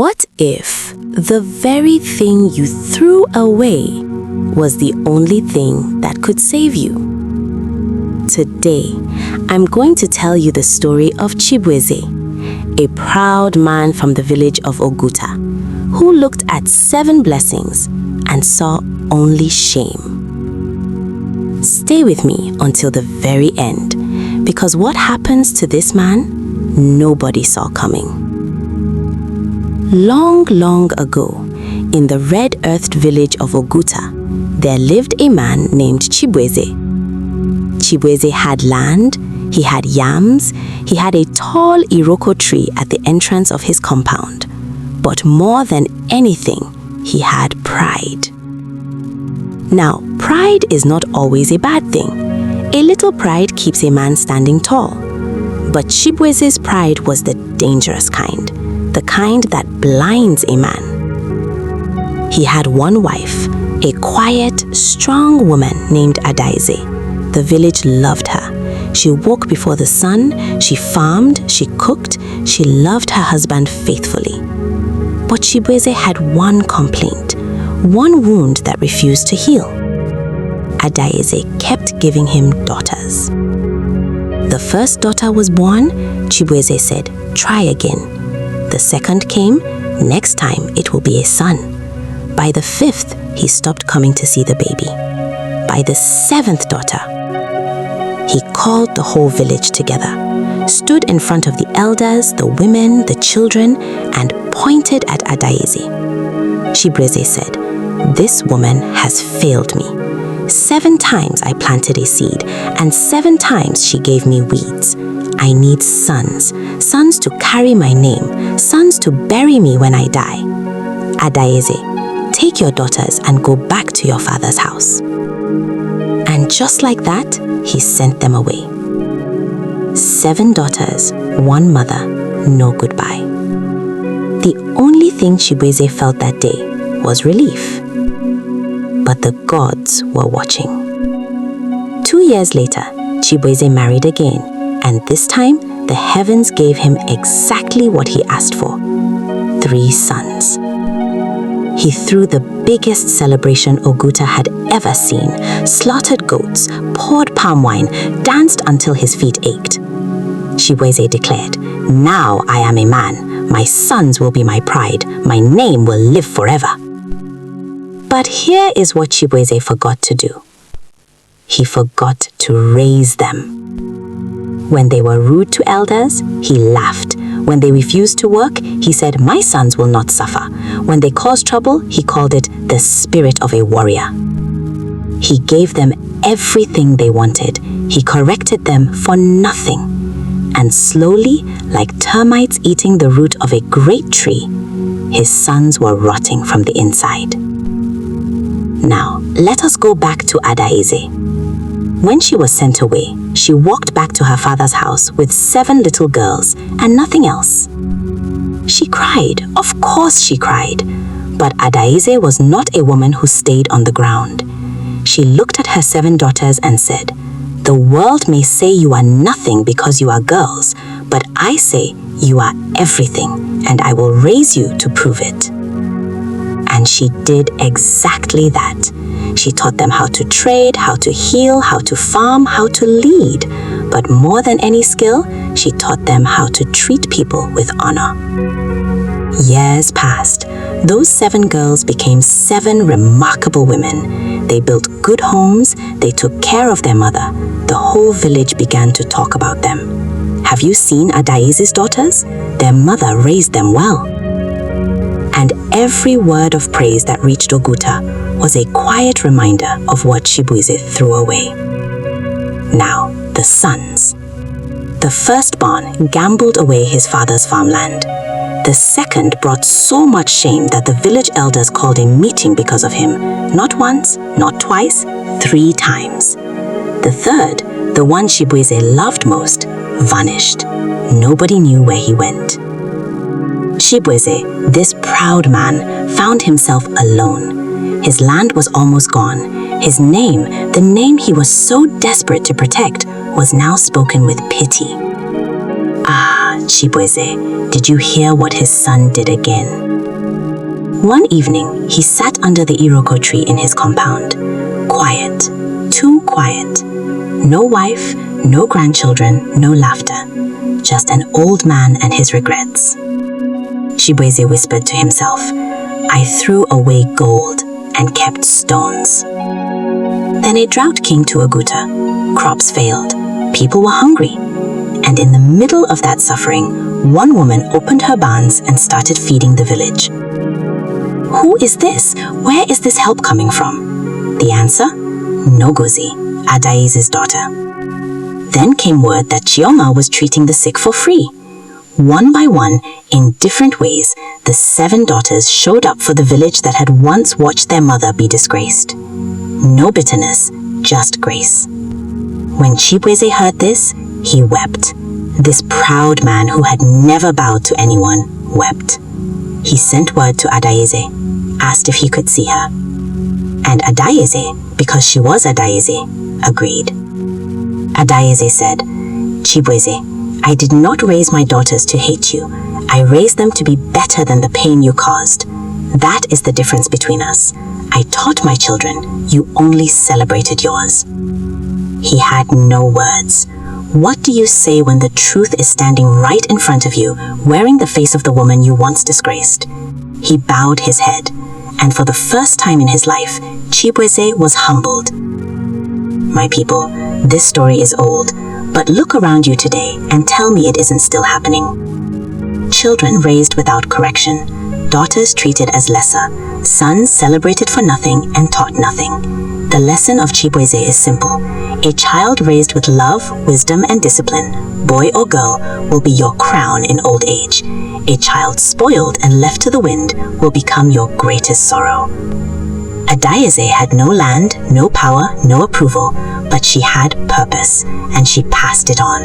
What if the very thing you threw away was the only thing that could save you? Today, I'm going to tell you the story of Chibueze, a proud man from the village of Oguta, who looked at 7 blessings and saw only shame. Stay with me until the very end, because what happens to this man, nobody saw coming. Long, long ago, in the red-earthed village of Oguta, there lived a man named Chibueze. Chibueze had land, he had yams, he had a tall iroko tree at the entrance of his compound. But more than anything, he had pride. Now, pride is not always a bad thing. A little pride keeps a man standing tall. But Chibueze's pride was the dangerous kind, the kind that blinds a man. He had one wife, a quiet, strong woman named Adaeze. The village loved her. She woke before the sun, she farmed, she cooked, she loved her husband faithfully. But Chibueze had one complaint, one wound that refused to heal. Adaeze kept giving him daughters. The first daughter was born, Chibueze said, "Try again." The second came, next time it will be a son. By the 5th, he stopped coming to see the baby. By the 7th daughter, he called the whole village together, stood in front of the elders, the women, the children, and pointed at Adaeze. Chibueze said, "This woman has failed me. 7 times I planted a seed, and 7 times she gave me weeds. I need sons, sons to carry my name, sons to bury me when I die. Adaeze, take your daughters and go back to your father's house." And just like that, he sent them away. 7 daughters, 1 mother, no goodbye. The only thing Chibueze felt that day was relief. But the gods were watching. 2 years later, Chibueze married again, and this time, the heavens gave him exactly what he asked for: 3 sons. He threw the biggest celebration Oguta had ever seen, slaughtered goats, poured palm wine, danced until his feet ached. Chibueze declared, "Now I am a man. My sons will be my pride. My name will live forever." But here is what Chibueze forgot to do. He forgot to raise them. When they were rude to elders, he laughed. When they refused to work, he said, "My sons will not suffer." When they caused trouble, he called it the spirit of a warrior. He gave them everything they wanted. He corrected them for nothing. And slowly, like termites eating the root of a great tree, his sons were rotting from the inside. Now, let us go back to Adaeze. When she was sent away, she walked back to her father's house with 7 little girls and nothing else. She cried, of course she cried, but Adaeze was not a woman who stayed on the ground. She looked at her 7 daughters and said, "The world may say you are nothing because you are girls, but I say you are everything, and I will raise you to prove it." And she did exactly that. She taught them how to trade, how to heal, how to farm, how to lead. But more than any skill, she taught them how to treat people with honor. Years passed. Those 7 girls became 7 remarkable women. They built good homes, they took care of their mother. The whole village began to talk about them. Have you seen Adaeze's daughters? Their mother raised them well. And every word of praise that reached Oguta was a quiet reminder of what Chibueze threw away. Now, the sons. The firstborn gambled away his father's farmland. The second brought so much shame that the village elders called a meeting because of him. Not once, not twice, 3 times. The third, the one Chibueze loved most, vanished. Nobody knew where he went. Chibueze, this proud man, found himself alone. His land was almost gone. His name, the name he was so desperate to protect, was now spoken with pity. Ah, Chibueze, did you hear what his son did again? One evening, he sat under the iroko tree in his compound. Quiet, too quiet. No wife, no grandchildren, no laughter. Just an old man and his regrets. Chibueze whispered to himself, "I threw away gold and kept stones." Then a drought came to Oguta. Crops failed. People were hungry. And in the middle of that suffering, one woman opened her barns and started feeding the village. Who is this? Where is this help coming from? The answer? Nogozi, Adaeze's daughter. Then came word that Chioma was treating the sick for free. One by one, in different ways, the 7 daughters showed up for the village that had once watched their mother be disgraced. No bitterness, just grace. When Chibueze heard this, he wept. This proud man who had never bowed to anyone wept. He sent word to Adaeze, asked if he could see her. And Adaeze, because she was Adaeze, agreed. Adaeze said, "Chibueze, I did not raise my daughters to hate you. I raised them to be better than the pain you caused. That is the difference between us. I taught my children, you only celebrated yours." He had no words. What do you say when the truth is standing right in front of you, wearing the face of the woman you once disgraced? He bowed his head, and for the first time in his life, Chibueze was humbled. My people, this story is old, but look around you today and tell me it isn't still happening. Children raised without correction, daughters treated as lesser, sons celebrated for nothing and taught nothing. The lesson of Chibueze is simple. A child raised with love, wisdom, and discipline, boy or girl, will be your crown in old age. A child spoiled and left to the wind will become your greatest sorrow. Adaeze had no land, no power, no approval, but she had purpose, and she passed it on.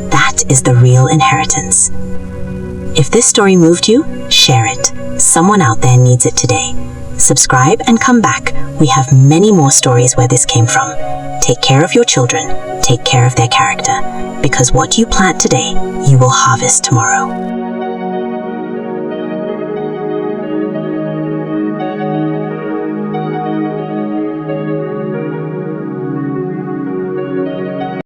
That is the real inheritance. If this story moved you, share it. Someone out there needs it today. Subscribe and come back. We have many more stories where this came from. Take care of your children. Take care of their character. Because what you plant today, you will harvest tomorrow.